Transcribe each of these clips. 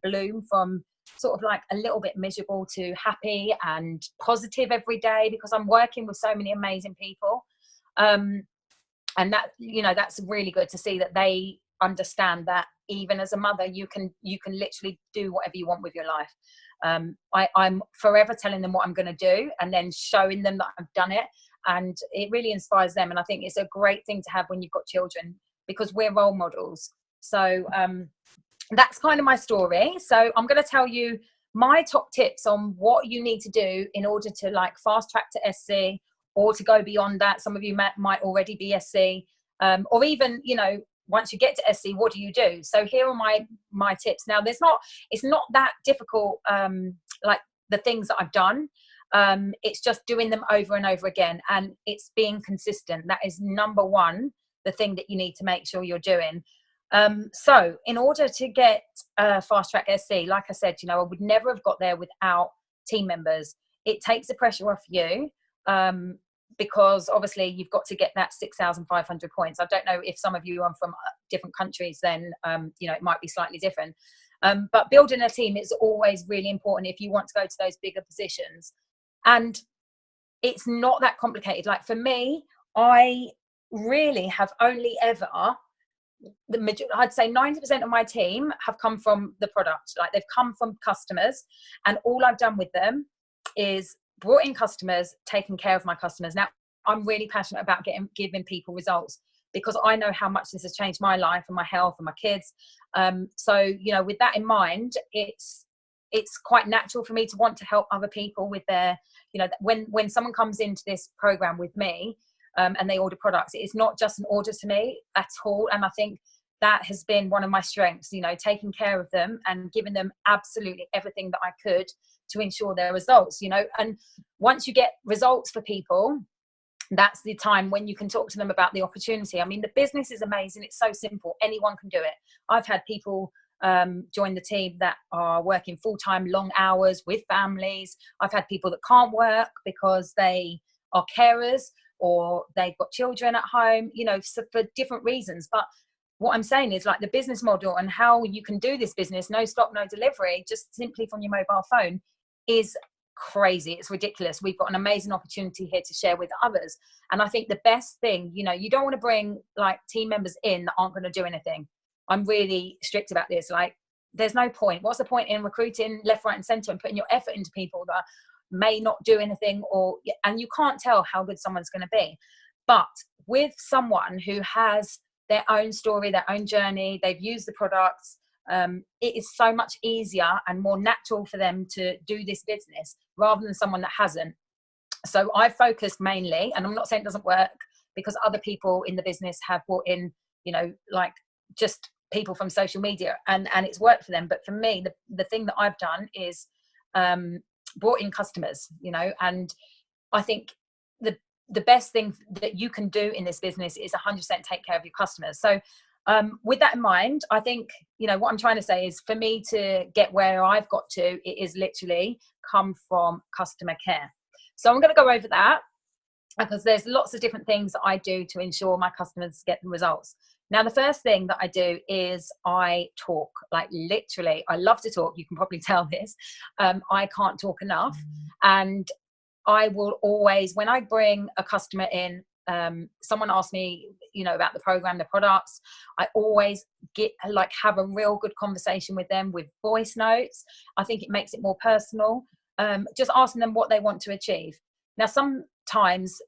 bloom from sort of like a little bit miserable to happy and positive every day, because I'm working with so many amazing people. And that, you know, that's really good to see that they understand that even as a mother, you can literally do whatever you want with your life. I'm forever telling them what I'm going to do and then showing them that I've done it, and it really inspires them. And I think it's a great thing to have when you've got children, because we're role models. So that's kind of my story. So I'm going to tell you my top tips on what you need to do in order to like fast track to SC, or to go beyond that. Some of you might already be SC, or even, you know, once you get to SC, what do you do? So here are my tips. Now, it's not that difficult, like the things that I've done. It's just doing them over and over again, and it's being consistent. That is number one, the thing that you need to make sure you're doing. So in order to get fast track SC, like I said, you know, I would never have got there without team members. It takes the pressure off you, because obviously you've got to get that 6,500 points. I don't know if some of you are from different countries, then you know, it might be slightly different. But building a team is always really important if you want to go to those bigger positions. And it's not that complicated. Like for me, I really have only ever, I'd say 90% of my team have come from the product. Like they've come from customers, and all I've done with them is brought in customers, taken care of my customers. Now, I'm really passionate about giving people results, because I know how much this has changed my life and my health and my kids. So, you know, with that in mind, it's quite natural for me to want to help other people with their, you know, when someone comes into this program with me, and they order products, it's not just an order to me at all. And I think that has been one of my strengths, you know, taking care of them and giving them absolutely everything that I could to ensure their results, you know. And once you get results for people, that's the time when you can talk to them about the opportunity. I mean, the business is amazing. It's so simple. Anyone can do it. I've had people join the team that are working full-time, long hours with families. I've had people that can't work because they are carers, or they've got children at home, you know, so for different reasons. But what I'm saying is, like, the business model and how you can do this business, no stop, no delivery, just simply from your mobile phone, is crazy. It's ridiculous. We've got an amazing opportunity here to share with others. And I think the best thing, you know, you don't want to bring like team members in that aren't going to do anything. I'm really strict about this. Like, there's no point. What's the point in recruiting left, right, and center and putting your effort into people that may not do anything, and you can't tell how good someone's going to be. But with someone who has their own story, their own journey, they've used the products, it is so much easier and more natural for them to do this business rather than someone that hasn't. So I focused mainly, and I'm not saying it doesn't work, because other people in the business have brought in, you know, like just people from social media, and it's worked for them. But for me, the thing that I've done is brought in customers, you know. And I think the best thing that you can do in this business is 100% take care of your customers. So with that in mind, I think, you know, what I'm trying to say is, for me to get where I've got to, it is literally come from customer care. So I'm going to go over that, because there's lots of different things that I do to ensure my customers get the results. Now, the first thing that I do is I talk. Like, literally, I love to talk. You can probably tell this. I can't talk enough. And I will always, when I bring a customer in, someone asks me, you know, about the program, the products, I always have a real good conversation with them with voice notes. I think it makes it more personal. Just asking them what they want to achieve. Now, sometimes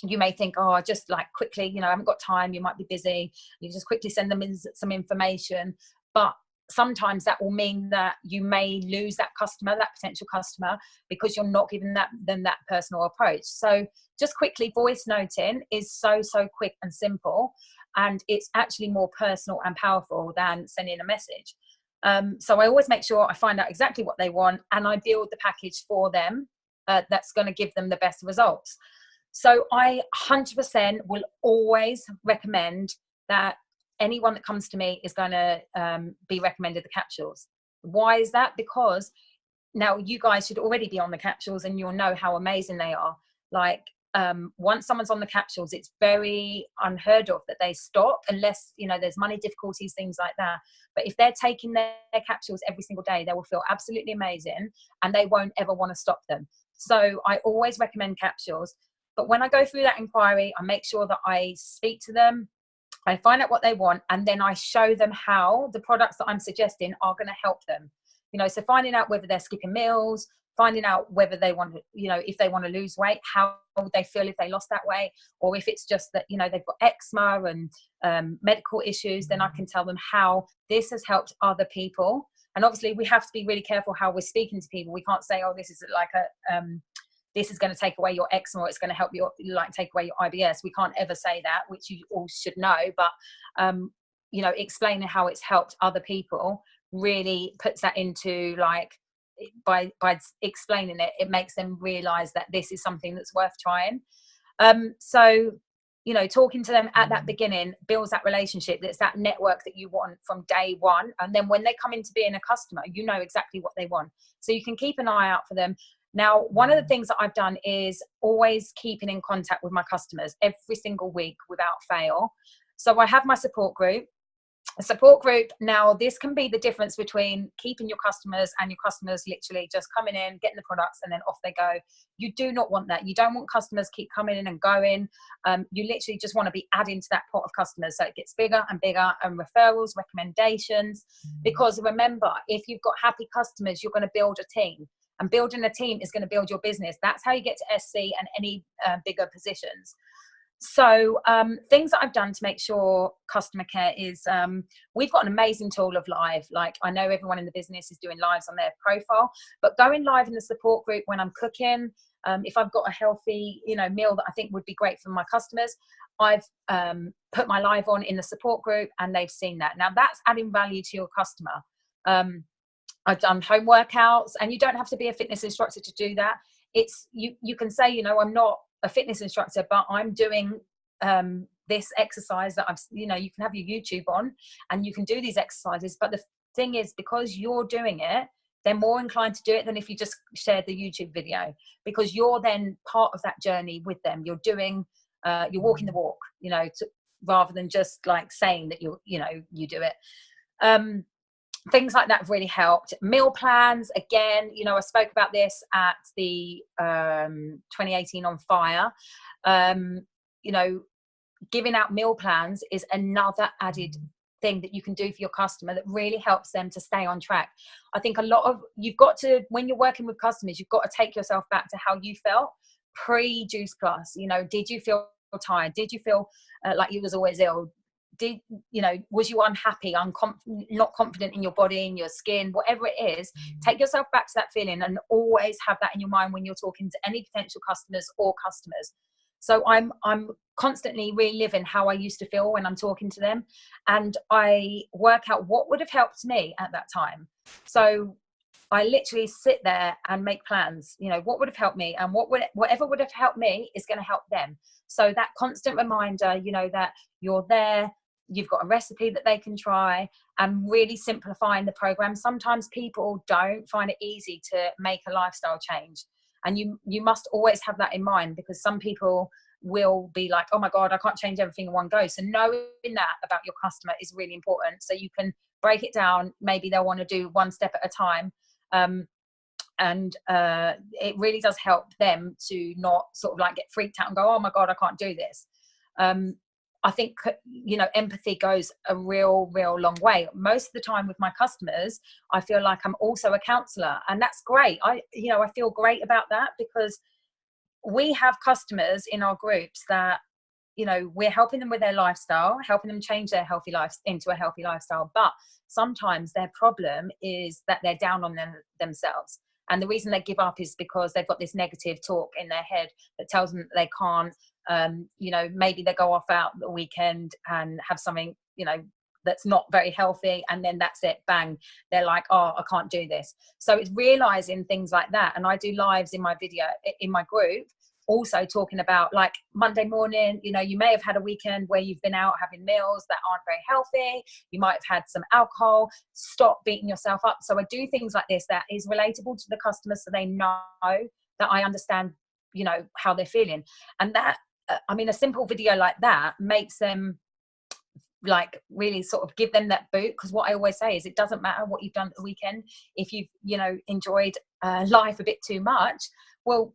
you may think, oh, just like quickly, you know, I haven't got time, you might be busy, you just quickly send them in some information. But sometimes that will mean that you may lose that customer, that potential customer, because you're not giving them that personal approach. So just quickly voice noting is so quick and simple, and it's actually more personal and powerful than sending a message. So I always make sure I find out exactly what they want, and I build the package for them that's going to give them the best results. So I 100% will always recommend that anyone that comes to me is going to be recommended the capsules. Why is that? Because now you guys should already be on the capsules and you'll know how amazing they are. Like, once someone's on the capsules, it's very unheard of that they stop, unless, you know, there's money difficulties, things like that. But if they're taking their capsules every single day, they will feel absolutely amazing, and they won't ever want to stop them. So I always recommend capsules. But when I go through that inquiry, I make sure that I speak to them, I find out what they want, and then I show them how the products that I'm suggesting are going to help them. You know, so finding out whether they're skipping meals, finding out whether they want to, you know, if they want to lose weight, how would they feel if they lost that weight, or if it's just that, you know, they've got eczema and medical issues, then I can tell them how this has helped other people. And obviously we have to be really careful how we're speaking to people. We can't say, oh, this is like a this is going to take away your eczema, or it's going to help you, like, take away your IBS. We can't ever say that, which you all should know. But you know, explaining how it's helped other people really puts that into, like, by explaining it, it makes them realize that this is something that's worth trying. So, you know, talking to them at that beginning builds that relationship. That's that network that you want from day one. And then when they come into being a customer, you know exactly what they want. So you can keep an eye out for them. Now, one of the things that I've done is always keeping in contact with my customers every single week without fail. So I have my support group. A support group, now this can be the difference between keeping your customers and your customers literally just coming in, getting the products, and then off they go. You do not want that. You don't want customers keep coming in and going. You literally just want to be adding to that pot of customers, so it gets bigger and bigger, and referrals, recommendations. Because remember, if you've got happy customers, you're going to build a team, and building a team is going to build your business. That's how you get to SC and any bigger positions. So things that I've done to make sure customer care is, we've got an amazing tool of live. Like, I know everyone in the business is doing lives on their profile, but going live in the support group when I'm cooking, if I've got a healthy, you know, meal that I think would be great for my customers, I've put my live on in the support group, and they've seen that. Now that's adding value to your customer. I've done home workouts, and you don't have to be a fitness instructor to do that. It's you can say, you know, I'm not a fitness instructor, but I'm doing this exercise that I've, you know, you can have your YouTube on and you can do these exercises. But the thing is, because you're doing it, they're more inclined to do it than if you just shared the YouTube video, because you're then part of that journey with them. You're doing, you're walking the walk, you know, rather than just like saying that you know, you do it. Things like that have really helped. Meal plans, again, you know, I spoke about this at the 2018 on Fire. You know, giving out meal plans is another added thing that you can do for your customer that really helps them to stay on track. I think a lot of, you've got to, when you're working with customers, you've got to take yourself back to how you felt pre-Juice Plus. You know, did you feel tired? Did you feel like you was always ill? Did, you know, was you unhappy, not confident in your body, in your skin, whatever it is? Take yourself back to that feeling, and always have that in your mind when you're talking to any potential customers or customers. So I'm constantly reliving how I used to feel when I'm talking to them, and I work out what would have helped me at that time. So I literally sit there and make plans, you know, what would have helped me, and whatever would have helped me is going to help them. So that constant reminder, you know, that you're there, you've got a recipe that they can try, and really simplifying the program. Sometimes people don't find it easy to make a lifestyle change, and you must always have that in mind, because some people will be like, oh my God, I can't change everything in one go. So knowing that about your customer is really important, so you can break it down. Maybe they'll want to do one step at a time. And it really does help them to not sort of like get freaked out and go, oh my God, I can't do this. I think, you know, empathy goes a real long way. Most of the time with my customers, I feel like I'm also a counselor, and that's great. I feel great about that, because we have customers in our groups that, you know, we're helping them with their lifestyle, helping them change their healthy life into a healthy lifestyle. But sometimes their problem is that they're down on themselves. And the reason they give up is because they've got this negative talk in their head that tells them that they can't. You know, maybe they go off out the weekend and have something, you know, that's not very healthy, and then that's it, bang, they're like, oh, I can't do this. So it's realizing things like that. And I do lives in my group, also talking about, like, Monday morning, you know, you may have had a weekend where you've been out having meals that aren't very healthy. You might have had some alcohol. Stop beating yourself up. So I do things like this that is relatable to the customer, so they know that I understand you know, how they're feeling. And that, I mean, a simple video like that makes them like really sort of give them that boot. Because what I always say is, it doesn't matter what you've done at the weekend. If you've, you know, enjoyed life a bit too much, well,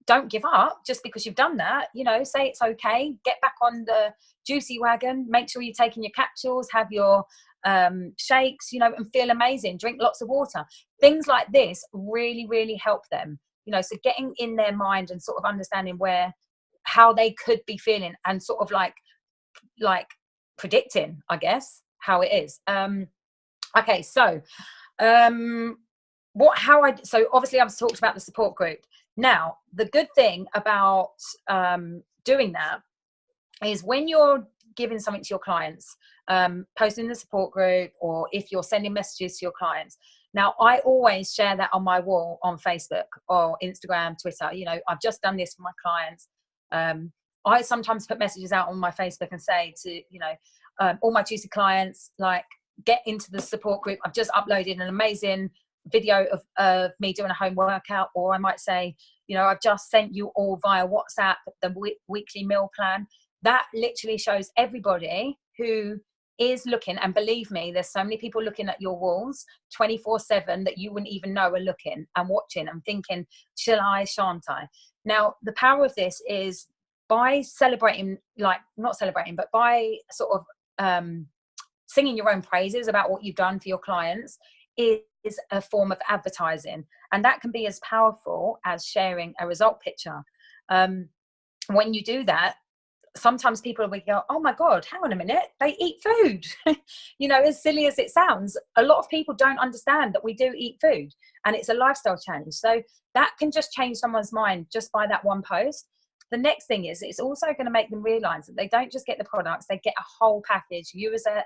don't give up just because you've done that. You know, say it's okay, get back on the juicy wagon, make sure you're taking your capsules, have your shakes, you know, and feel amazing, drink lots of water. Things like this really, really help them, you know. So getting in their mind and sort of understanding how they could be feeling, and sort of like predicting, I guess, how it is. Okay, so so obviously I've talked about the support group. Now, the good thing about doing that is, when you're giving something to your clients, posting the support group, or if you're sending messages to your clients. Now, I always share that on my wall on Facebook or Instagram, Twitter. You know, I've just done this for my clients. I sometimes put messages out on my Facebook and say to, you know, all my juicy clients, like, get into the support group. I've just uploaded an amazing video of me doing a home workout. Or I might say, you know, I've just sent you all via WhatsApp the weekly meal plan. That literally shows everybody who is looking, and believe me, there's so many people looking at your walls 24/7 that you wouldn't even know are looking and watching and thinking, shall I, shan't I? Now, the power of this is, by celebrating, like, not celebrating, but by sort of singing your own praises about what you've done for your clients, is a form of advertising. And that can be as powerful as sharing a result picture. When you do that, sometimes people will go, oh my God, hang on a minute, they eat food. You know, as silly as it sounds, a lot of people don't understand that we do eat food, and it's a lifestyle change. So that can just change someone's mind just by that one post. The next thing is, it's also going to make them realize that they don't just get the products, they get a whole package. You as a,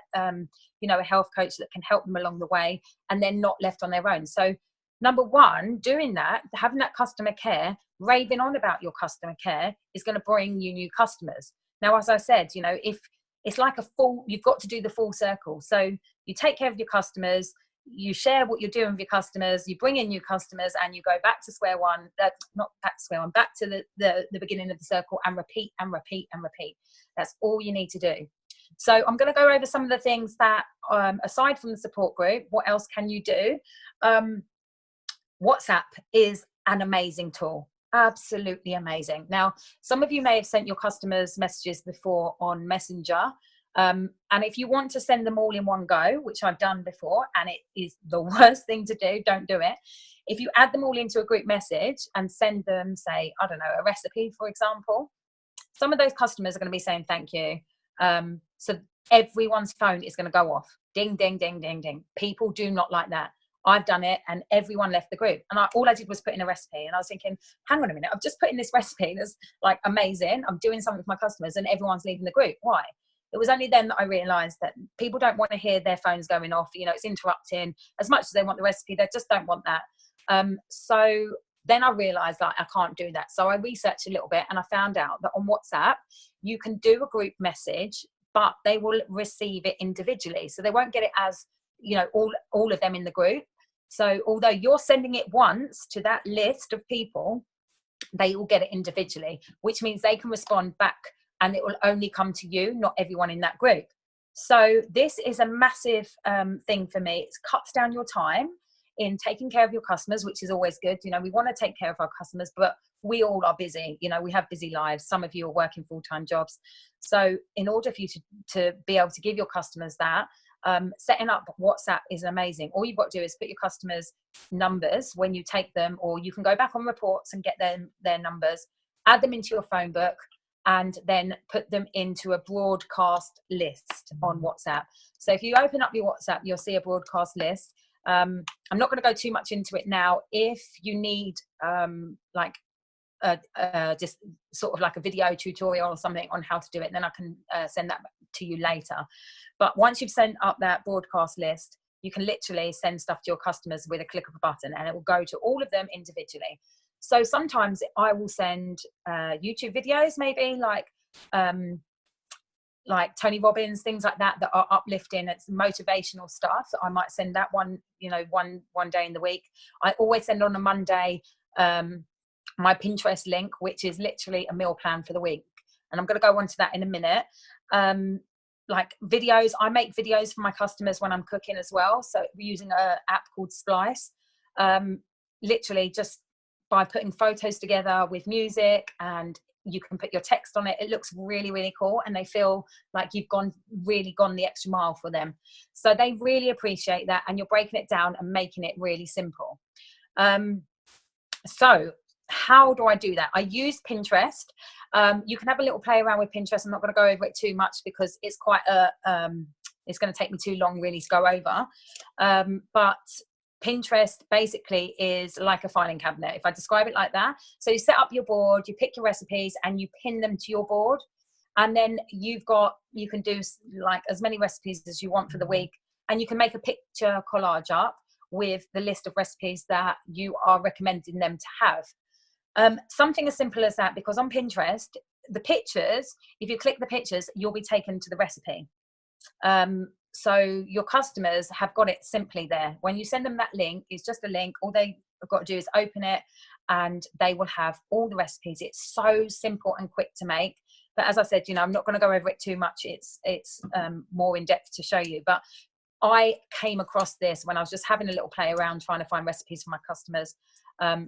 you know, a health coach that can help them along the way, and they're not left on their own. So number one, doing that, having that customer care, raving on about your customer care, is going to bring you new customers. Now, as I said, you know, if it's like you've got to do the full circle. So you take care of your customers, you share what you're doing with your customers, you bring in new customers, and you go back to square one, not back to square one, back to the beginning of the circle, and repeat and repeat and repeat. That's all you need to do. So I'm going to go over some of the things that, aside from the support group, what else can you do? WhatsApp is an amazing tool. Absolutely amazing. Now, some of you may have sent your customers messages before on Messenger. And if you want to send them all in one go, which I've done before, and it is the worst thing to do, don't do it. If you add them all into a group message and send them, say, I don't know, a recipe, for example, some of those customers are going to be saying thank you. So everyone's phone is going to go off. Ding, ding, ding, ding, ding. People do not like that. I've done it, and everyone left the group. And all I did was put in a recipe, and I was thinking, hang on a minute, I've just put in this recipe that's like amazing. I'm doing something with my customers, and everyone's leaving the group. Why? It was only then that I realized that people don't want to hear their phones going off. You know, it's interrupting. As much as they want the recipe, they just don't want that. So then I realized that I can't do that. So I researched a little bit, and I found out that on WhatsApp, you can do a group message, but they will receive it individually. So they won't get it as, you know, all of them in the group. So although you're sending it once to that list of people, they will get it individually, which means they can respond back, and it will only come to you, not everyone in that group. So this is a massive thing for me. It cuts down your time in taking care of your customers, which is always good. You know, we want to take care of our customers, but we all are busy. You know, we have busy lives. Some of you are working full-time jobs. So in order for you to be able to give your customers that, setting up WhatsApp is amazing. All you've got to do is put your customers' numbers when you take them, or you can go back on reports and get their numbers, add them into your phone book, and then put them into a broadcast list on WhatsApp. So if you open up your WhatsApp, you'll see a broadcast list. I'm not going to go too much into it now. If you need just sort of like a video tutorial or something on how to do it, then I can send that to you later. But once you've sent up that broadcast list, you can literally send stuff to your customers with a click of a button, and it will go to all of them individually. So sometimes I will send YouTube videos, maybe like Tony Robbins, things like that are uplifting. It's motivational stuff. I might send that one, you know, one day in the week. I always send on a Monday my Pinterest link, which is literally a meal plan for the week. And I'm going to go on to that in a minute. Like videos, I make videos for my customers when I'm cooking as well. So we're using an app called Splice. Literally just by putting photos together with music, and you can put your text on it. It looks really, really cool. And they feel like you've really gone the extra mile for them. So they really appreciate that. And you're breaking it down and making it really simple. So how do I do that? I use Pinterest. You can have a little play around with Pinterest. I'm not going to go over it too much because it's quite it's going to take me too long really to go over. But Pinterest basically is like a filing cabinet, if I describe it like that. So you set up your board, you pick your recipes and you pin them to your board. And then you can do like as many recipes as you want for the week. And you can make a picture collage up with the list of recipes that you are recommending them to have. Something as simple as that, because on Pinterest, the pictures, if you click the pictures, you'll be taken to the recipe. So your customers have got it simply there. When you send them that link, it's just a link. All they have got to do is open it and they will have all the recipes. It's so simple and quick to make. But as I said, I'm not going to go over it too much. It's more in depth to show you. But I came across this when I was just having a little play around trying to find recipes for my customers.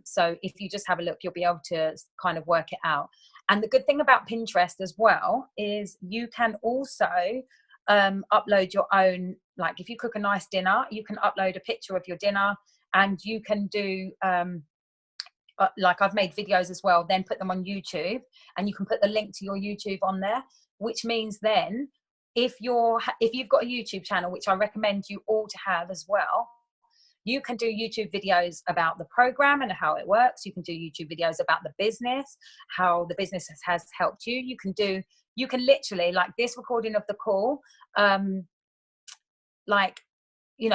So if you just have a look, you'll be able to kind of work it out. And the good thing about Pinterest as well is you can also upload your own, like if you cook a nice dinner, you can upload a picture of your dinner, and you can do like I've made videos as well, then put them on YouTube, and you can put the link to your YouTube on there, which means then if you've got a YouTube channel, which I recommend you all to have as well, you can do YouTube videos about the program and how it works. You can do YouTube videos about the business, how the business has helped you. You can literally, like this recording of the call,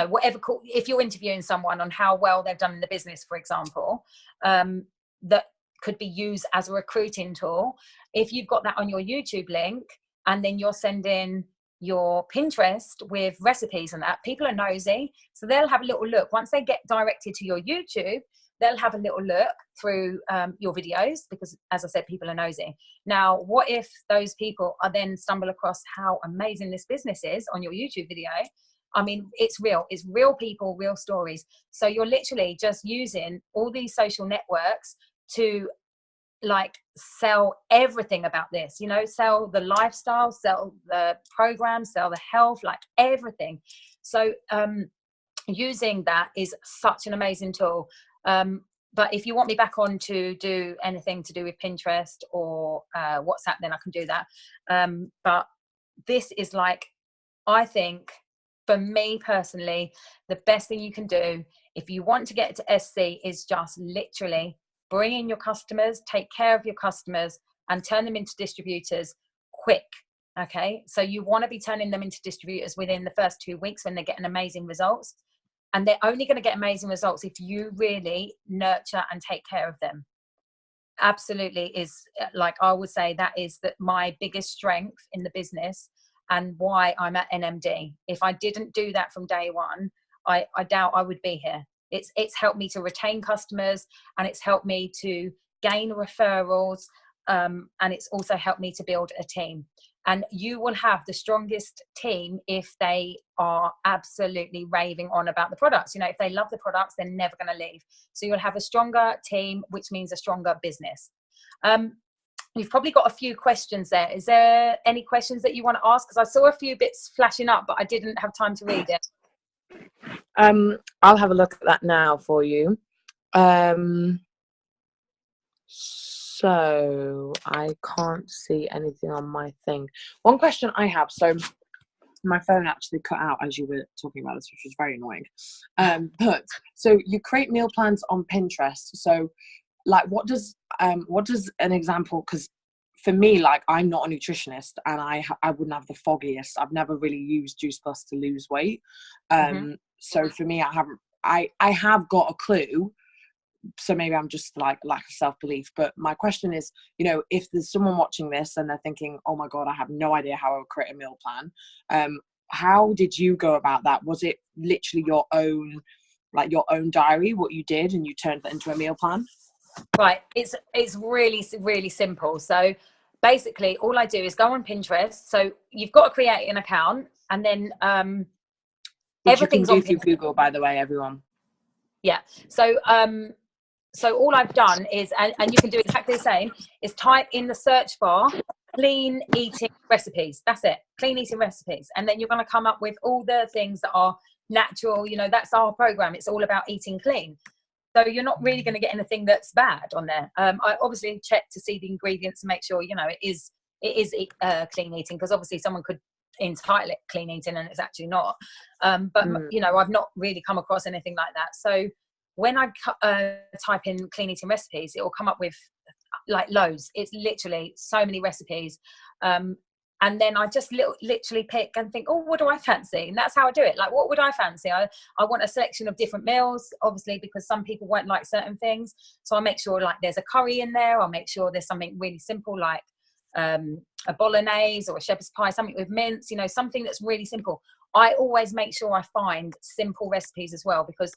whatever call, if you're interviewing someone on how well they've done in the business, for example, that could be used as a recruiting tool. If you've got that on your YouTube link, and then you're sending your Pinterest with recipes and that, people are nosy, so they'll have a little look. Once they get directed to your YouTube, they'll have a little look through your videos, because as I said, people are nosy. Now, what if those people are then stumble across how amazing this business is on your YouTube video? I mean, it's real people, real stories. So you're literally just using all these social networks to like sell everything about this, sell the lifestyle, sell the program, sell the health, like everything. So using that is such an amazing tool. But if you want me back on to do anything to do with Pinterest or WhatsApp, then I can do that. But this is like, I think for me personally, the best thing you can do if you want to get to SC is just literally bring in your customers, take care of your customers, and turn them into distributors quick. Okay, so you want to be turning them into distributors within the first 2 weeks when they're getting amazing results. And they're only going to get amazing results if you really nurture and take care of them. Absolutely is, like I would say, that is my biggest strength in the business and why I'm at NMD. If I didn't do that from day one, I doubt I would be here. It's helped me to retain customers, and it's helped me to gain referrals, and it's also helped me to build a team. And you will have the strongest team if they are absolutely raving on about the products. If they love the products, they're never going to leave. So you'll have a stronger team, which means a stronger business. You've probably got a few questions there. Is there any questions that you want to ask? Because I saw a few bits flashing up, but I didn't have time to read it. I'll have a look at that now for you. So I can't see anything on my thing. One question I have, so my phone actually cut out as you were talking about this, which was very annoying. But so you create meal plans on Pinterest. So like, what does an example, because for me, like, I'm not a nutritionist and I wouldn't have the foggiest. I've never really used Juice Plus to lose weight. So for me, I have got a clue. So maybe I'm just like lack of self-belief. But my question is, if there's someone watching this and they're thinking, oh my God, I have no idea how I would create a meal plan. How did you go about that? Was it literally your own diary, what you did, and you turned that into a meal plan? Right. It's really, really simple. So basically all I do is go on Pinterest. So you've got to create an account, and then Which you can everything's do on through Pinterest. Google, by the way, everyone. Yeah. So all I've done is, and you can do exactly the same, is type in the search bar clean eating recipes. That's it, clean eating recipes. And then you're going to come up with all the things that are natural. You know, that's our program. It's all about eating clean. So you're not really going to get anything that's bad on there. I obviously check to see the ingredients and make sure, you know, it is clean eating, because obviously someone could entitle it clean eating and it's actually not. But you know, I've not really come across anything like that. So when I type in clean eating recipes, it will come up with like loads. It's literally so many recipes. And then I just literally pick and think, oh, what do I fancy? And that's how I do it. Like, what would I fancy? I want a selection of different meals, obviously, because some people won't like certain things. So I make sure like there's a curry in there. I'll make sure there's something really simple like a bolognese or a shepherd's pie, something with mince, you know, something that's really simple. I always make sure I find simple recipes as well, because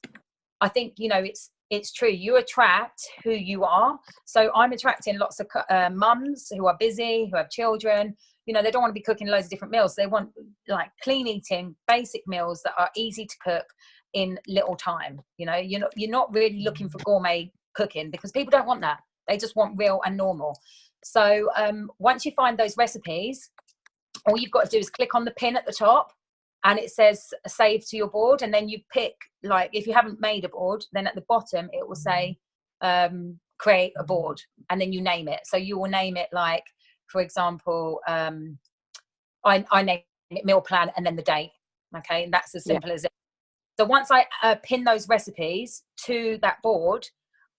I think, you know, it's true. You attract who you are. So I'm attracting lots of mums who are busy, who have children. You know, they don't want to be cooking loads of different meals. They want like clean eating, basic meals that are easy to cook in little time. You know, you're not really looking for gourmet cooking, because people don't want that. They just want real and normal. So once you find those recipes, all you've got to do is click on the pin at the top, and it says save to your board. And then you pick, like, if you haven't made a board, then at the bottom it will say create a board, and then you name it. So you will name it, like, for example, I name it meal plan and then the date. Okay, and that's as simple as it. So once I pin those recipes to that board,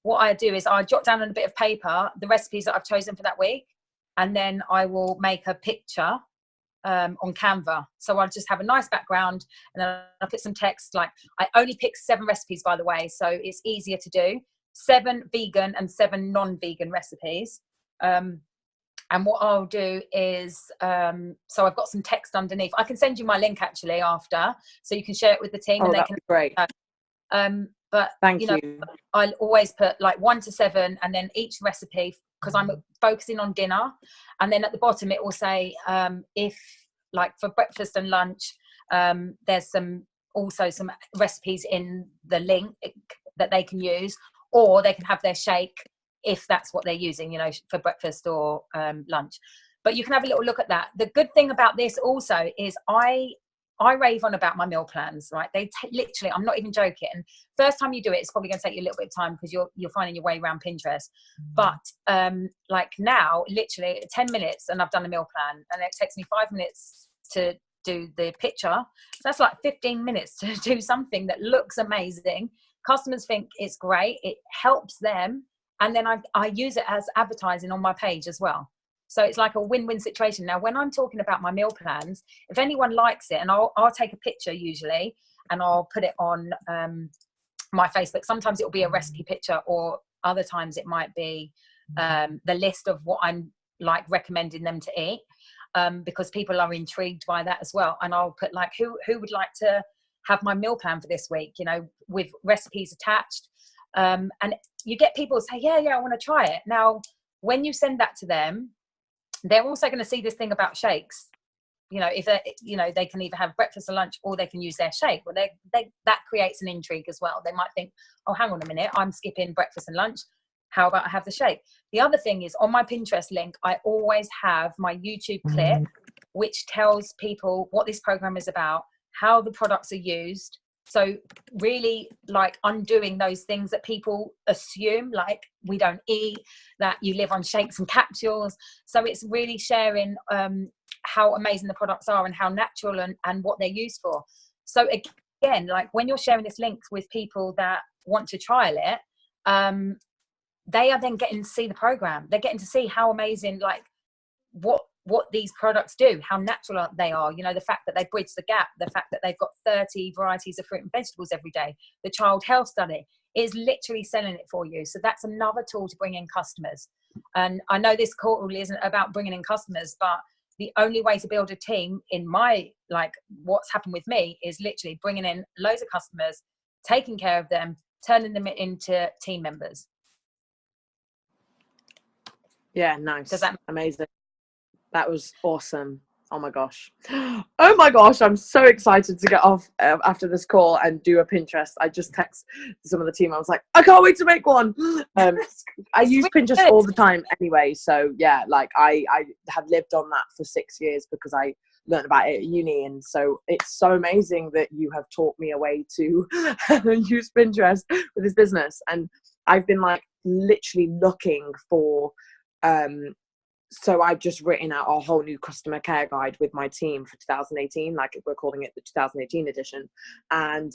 what I do is I jot down on a bit of paper the recipes that I've chosen for that week, and then I will make a picture on Canva. So I'll just have a nice background, and then I'll put some text. Like, I only pick 7 recipes, by the way, so it's easier to do. 7 vegan and 7 non-vegan recipes. And what I'll do is, so I've got some text underneath. I can send you my link actually after, so you can share it with the team, and they that'd can. Be great. But Thank you know, I'll always put like 1 to 7, and then each recipe, because I'm focusing on dinner. And then at the bottom it will say if, like, for breakfast and lunch, there's also some recipes in the link that they can use, or they can have their shake if that's what they're using, you know, for breakfast or lunch. But you can have a little look at that. The good thing about this also is I rave on about my meal plans, right? They literally, I'm not even joking. First time you do it, it's probably going to take you a little bit of time, because you're finding your way around Pinterest. But like now, literally 10 minutes and I've done a meal plan, and it takes me 5 minutes to do the picture. So that's like 15 minutes to do something that looks amazing. Customers think it's great. It helps them. And then I use it as advertising on my page as well. So it's like a win-win situation. Now, when I'm talking about my meal plans, if anyone likes it, and I'll take a picture usually, and I'll put it on my Facebook. Sometimes it'll be a recipe picture, or other times it might be the list of what I'm like recommending them to eat, because people are intrigued by that as well. And I'll put like, who would like to have my meal plan for this week, you know, with recipes attached. And you get people say, yeah, I want to try it. Now, when you send that to them, they're also going to see this thing about shakes. You know, if they, you know, they can either have breakfast or lunch, or they can use their shake. Well, that creates an intrigue as well. They might think, oh, hang on a minute, I'm skipping breakfast and lunch. How about I have the shake? The other thing is, on my Pinterest link, I always have my YouTube clip, which tells people what this program is about, how the products are used. So really, like, undoing those things that people assume, like we don't eat, that you live on shakes and capsules. So it's really sharing how amazing the products are and how natural and what they're used for. So again, like, when you're sharing this link with people that want to trial it, they are then getting to see the program. They're getting to see how amazing, like, what these products do, how natural they are. You know, the fact that they bridge the gap, the fact that they've got 30 varieties of fruit and vegetables every day, the child health study is literally selling it for you. So that's another tool to bring in customers. And I know this call really isn't about bringing in customers, but the only way to build a team, in my, like, what's happened with me, is literally bringing in loads of customers, taking care of them, turning them into team members. Yeah, nice. Does that? Amazing. That was awesome. Oh my gosh. Oh my gosh, I'm so excited to get off after this call and do a Pinterest. I just text some of the team. I was like, I can't wait to make one. I use really Pinterest good. all the time anyway. So yeah, like I have lived on that for 6 years because I learned about it at uni. And so it's so amazing that you have taught me a way to use Pinterest with this business. And I've been like literally looking for, so I've just written out a whole new customer care guide with my team for 2018. Like we're calling it the 2018 edition. And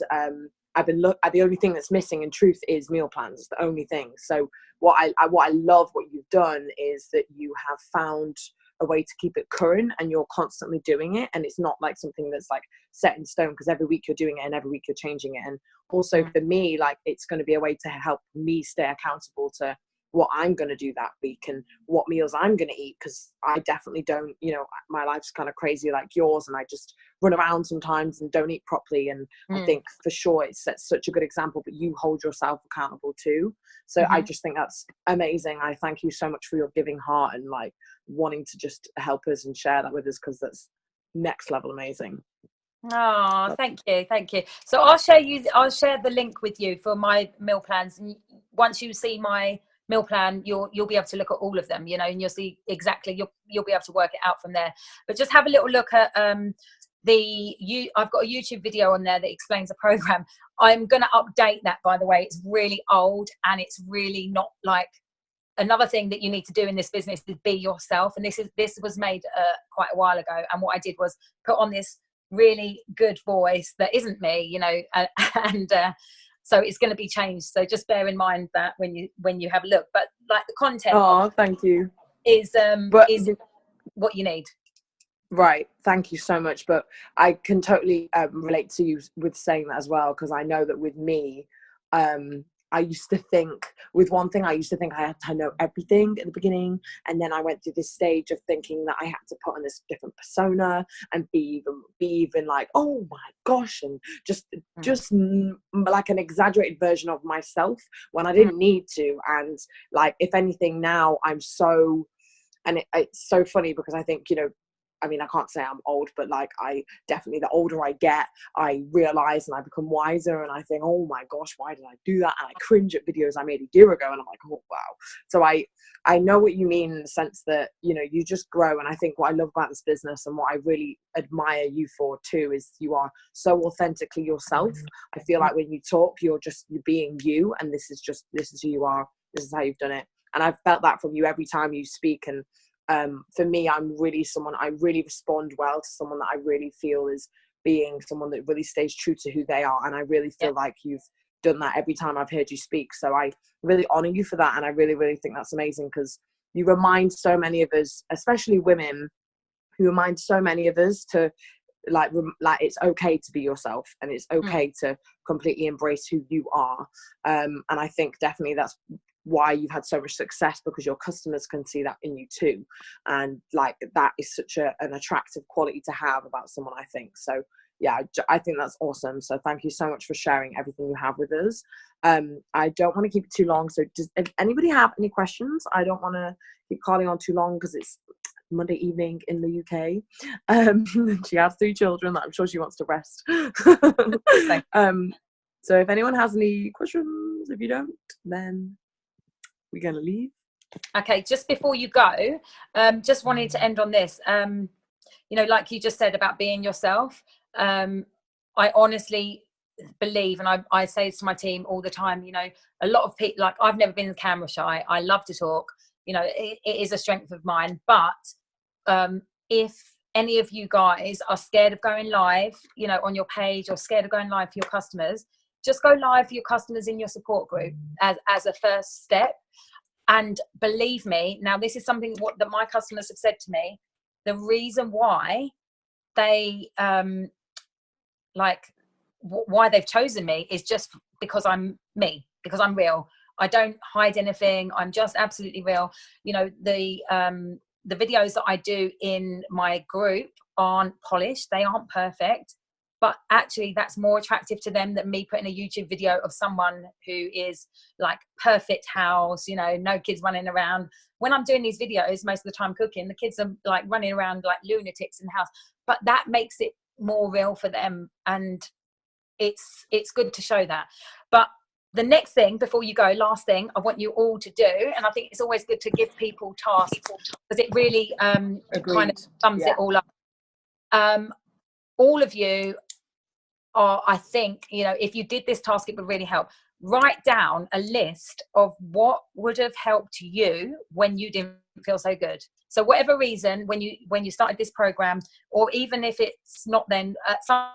I've been the only thing that's missing in truth is meal plans. It's the only thing. So what I love what you've done is that you have found a way to keep it current and you're constantly doing it. And it's not like something that's like set in stone, because every week you're doing it and every week you're changing it. And also for me, like it's going to be a way to help me stay accountable to what I'm going to do that week and what meals I'm going to eat, because I definitely don't, you know, my life's kind of crazy like yours and I just run around sometimes and don't eat properly. And I think for sure it sets such a good example, but you hold yourself accountable too. So I just think that's amazing. I thank you so much for your giving heart and like wanting to just help us and share that with us, because that's next level amazing. Oh, thank you. So I'll share the link with you for my meal plans, and once you see my meal plan, you'll be able to look at all of them, you know, and you'll see exactly, you'll be able to work it out from there. But just have a little look at I've got a YouTube video on there that explains the program. I'm going to update that, by the way. It's really old and it's really not like, another thing that you need to do in this business is be yourself. And this was made quite a while ago. And what I did was put on this really good voice that isn't me, you know, and so it's going to be changed. So just bear in mind that when you have a look. But like the content, thank you, is what you need. Right, thank you so much. But I can totally relate to you with saying that as well, because I know that with me, I used to think I had to know everything at the beginning, and then I went through this stage of thinking that I had to put on this different persona and be even like, oh my gosh, and just like an exaggerated version of myself when I didn't need to. And like, if anything, now I'm so, and it's so funny because I think, you know, I mean, I can't say I'm old, but like I definitely, the older I get, I realize and I become wiser and I think, oh my gosh, why did I do that? And I cringe at videos I made a year ago and I'm like, oh wow. So I know what you mean in the sense that, you know, you just grow. And I think what I love about this business and what I really admire you for too is you are so authentically yourself. I feel like when you talk, you're being you, and this is who you are. This is how you've done it. And I've felt that from you every time you speak. And for me, I'm really I really respond well to someone that I really feel is being someone that really stays true to who they are. And I really feel like you've done that every time I've heard you speak. So I really honor you for that. And I really, really think that's amazing, because you remind so many of us, especially women, who remind so many of us to like it's okay to be yourself and it's okay to completely embrace who you are. And I think definitely that's why you've had so much success, because your customers can see that in you too. And like that is such an attractive quality to have about someone, I think. So yeah, I think that's awesome. So thank you so much for sharing everything you have with us. I don't want to keep it too long. So does anybody have any questions? I don't want to keep calling on too long because it's Monday evening in the UK. She has 3 children that I'm sure she wants to rest. So if anyone has any questions, if you don't, then we're going to leave. Okay, just before you go, just wanted to end on this. You know, like you just said about being yourself, I honestly believe, and I say this to my team all the time, you know, a lot of people, like I've never been camera shy. I love to talk, you know, it is a strength of mine. But if any of you guys are scared of going live, you know, on your page, or scared of going live for your customers, just go live for your customers in your support group as a first step. And believe me, now this is something that my customers have said to me. The reason why they why they've chosen me is just because I'm me, because I'm real. I don't hide anything. I'm just absolutely real. You know, the videos that I do in my group aren't polished. They aren't perfect, but actually that's more attractive to them than me putting a YouTube video of someone who is like perfect house, you know, no kids running around. When I'm doing these videos, most of the time cooking, the kids are like running around like lunatics in the house, but that makes it more real for them. And it's good to show that. But the next thing before you go, last thing I want you all to do, and I think it's always good to give people tasks because it really kind of sums it all up. All of you are, I think, you know, if you did this task, it would really help. Write down a list of what would have helped you when you didn't feel so good. So whatever reason, when you started this program, or even if it's not then, at some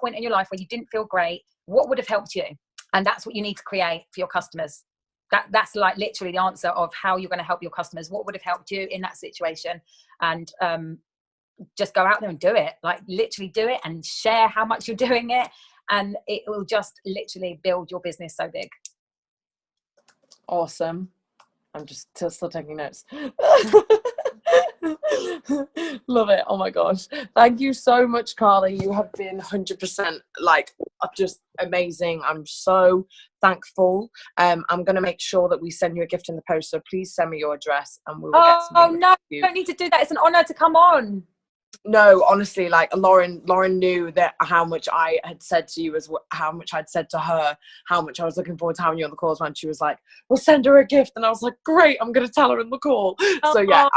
point in your life where you didn't feel great, what would have helped you? And that's what you need to create for your customers. That's like literally the answer of how you're going to help your customers. What would have helped you in that situation? And just go out there and do it. Like literally do it and share how much you're doing it, and it will just literally build your business so big. Awesome. I'm just still taking notes. Love it. Oh my gosh, thank you so much, Carly. You have been 100% like just amazing. I'm so thankful. I'm gonna make sure that we send you a gift in the post, so please send me your address and we will get something. Oh no, you don't need to do that. It's an honor to come on. No, honestly, like Lauren knew that how much I had said to you, as how much I'd said to her, how much I was looking forward to having you on the calls. When she was like, "We'll send her a gift," and I was like, "Great, I'm going to tell her in the call." So yeah,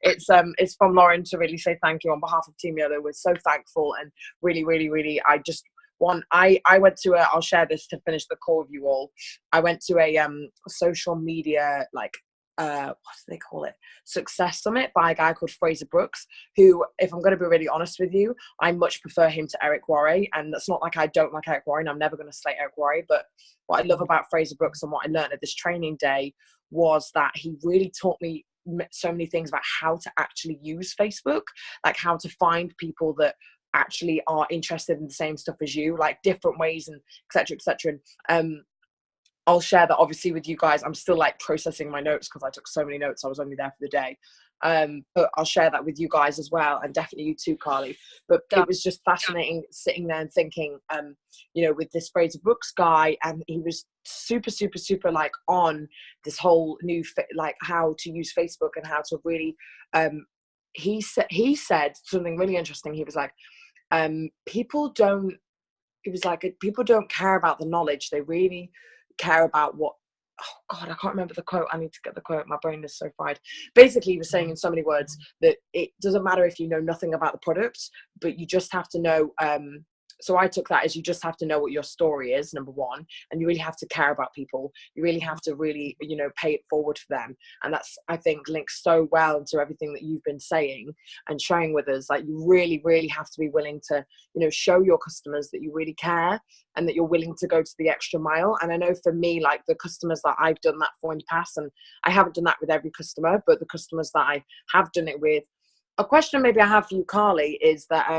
it's from Lauren to really say thank you on behalf of Team Yellow. We're so thankful, and really, really, really, I just want. I went to I'll share this to finish the call with you all. I went to a social media what do they call it, success summit by a guy called Fraser Brooks, who, if I'm going to be really honest with you, I much prefer him to Eric Worre. And that's not like I don't like Eric Worre, and I'm never going to slate Eric Worre, but what I love about Fraser Brooks and what I learned at this training day was that he really taught me so many things about how to actually use Facebook, like how to find people that actually are interested in the same stuff as you, like different ways, and etc. And I'll share that obviously with you guys. I'm still like processing my notes because I took so many notes. I was only there for the day. But I'll share that with you guys as well, and definitely you too, Carly. But it was just fascinating sitting there and thinking, you know, with this Fraser Brooks guy, and he was super like on this whole new like how to use Facebook and how to really. He said something really interesting. He was like, people don't care about the knowledge. They really care about what, oh God, I can't remember the quote. I need to get the quote. My brain is so fried. Basically, he was saying in so many words that it doesn't matter if you know nothing about the product, but you just have to know. So I took that as you just have to know what your story is, number one, and you really have to care about people. You really have to really, you know, pay it forward for them. And that's, I think, links so well into everything that you've been saying and sharing with us. Like, you really, really have to be willing to, you know, show your customers that you really care and that you're willing to go to the extra mile. And I know for me, like the customers that I've done that for in the past, and I haven't done that with every customer, but the customers that I have done it with, a question maybe I have for you, Carly, is that,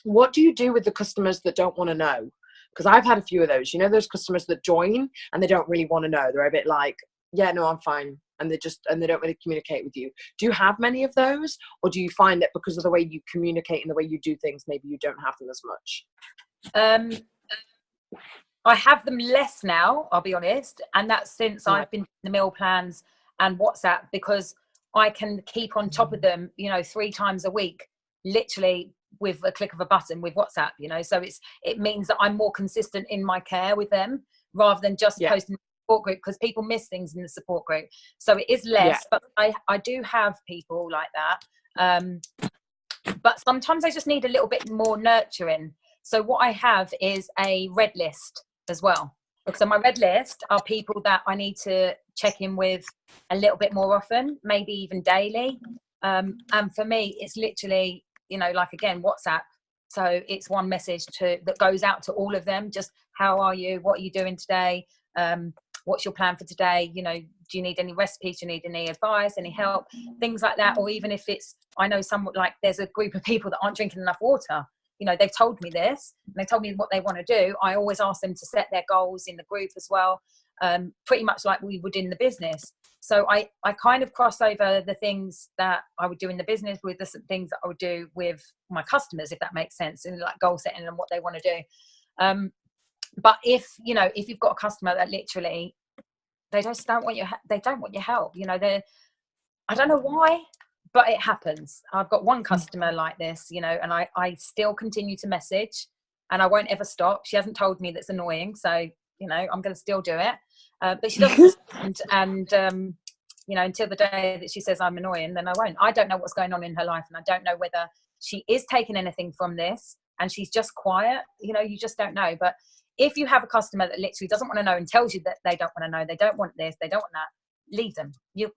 what do you do with the customers that don't want to know? Because I've had a few of those, you know, those customers that join and they don't really want to know. They're a bit like, yeah, no, I'm fine. And they don't really communicate with you. Do you have many of those? Or do you find that because of the way you communicate and the way you do things, maybe you don't have them as much? I have them less now, I'll be honest. And that's since I've been doing the meal plans and WhatsApp, because I can keep on top of them, you know, 3 times a week, literally with a click of a button with WhatsApp, you know. So it means that I'm more consistent in my care with them rather than just posting the support group, because people miss things in the support group. So it is less, but I do have people like that. But sometimes I just need a little bit more nurturing. So what I have is a red list as well. So my red list are people that I need to check in with a little bit more often, maybe even daily. And for me, it's literally, you know, like, again, WhatsApp. So it's one message that goes out to all of them. Just, how are you? What are you doing today? What's your plan for today? You know, do you need any recipes? Do you need any advice, any help? Things like that. Or even if it's, I know like there's a group of people that aren't drinking enough water. You know, they've told me this, and they told me what they want to do. I always ask them to set their goals in the group as well, pretty much like we would in the business. So I kind of cross over the things that I would do in the business with the things that I would do with my customers, if that makes sense, and like goal setting and what they want to do. But if you've got a customer that literally they just don't want your help, I don't know why, but it happens. I've got one customer like this, and I still continue to message, and I won't ever stop. She hasn't told me that's annoying, so I'm going to still do it. But she doesn't respond, and until the day that she says I'm annoying, then I won't. I don't know what's going on in her life, and I don't know whether she is taking anything from this and she's just quiet. You just don't know. But if you have a customer that literally doesn't want to know and tells you that they don't want to know, they don't want this, they don't want that, leave them. You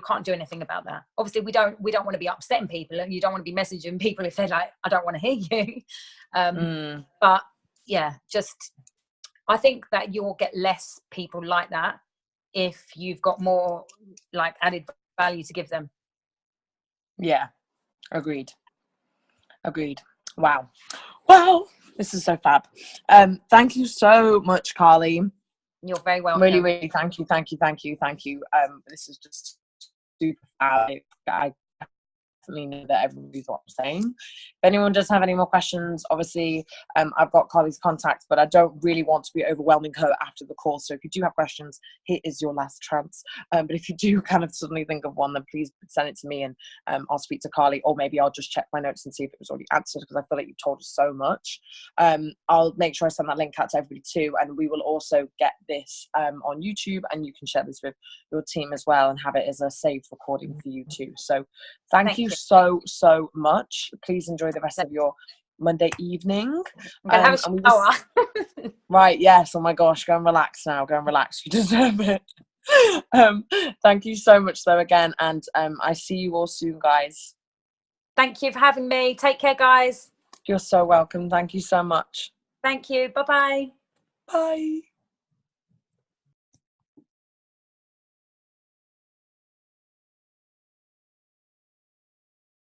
can't do anything about that. Obviously, we don't want to be upsetting people, and you don't want to be messaging people if they're like, I don't want to hear you. But yeah, I think that you'll get less people like that if you've got more like added value to give them. Yeah, agreed. Wow, this is so fab. Thank you so much, Carly. You're very welcome. Really thank you. This is just super fab. I definitely know that everybody's what I'm saying. If anyone does have any more questions, obviously I've got Carly's contacts, but I don't really want to be overwhelming her after the call. So if you do have questions, here is your last chance. But if you do kind of suddenly think of one, then please send it to me, and I'll speak to Carly, or maybe I'll just check my notes and see if it was already answered, because I feel like you've told us so much. I'll make sure I send that link out to everybody too, and we will also get this on YouTube, and you can share this with your team as well and have it as a saved recording for you too. So thank you so much. Please enjoy the rest of your Monday evening. I'm gonna have a shower. Right, yes. Oh my gosh, go and relax now. Go and relax. You deserve it. Thank you so much though again, and I see you all soon, guys. Thank you for having me. Take care, guys. You're so welcome. Thank you so much. Thank you. Bye-bye. Bye.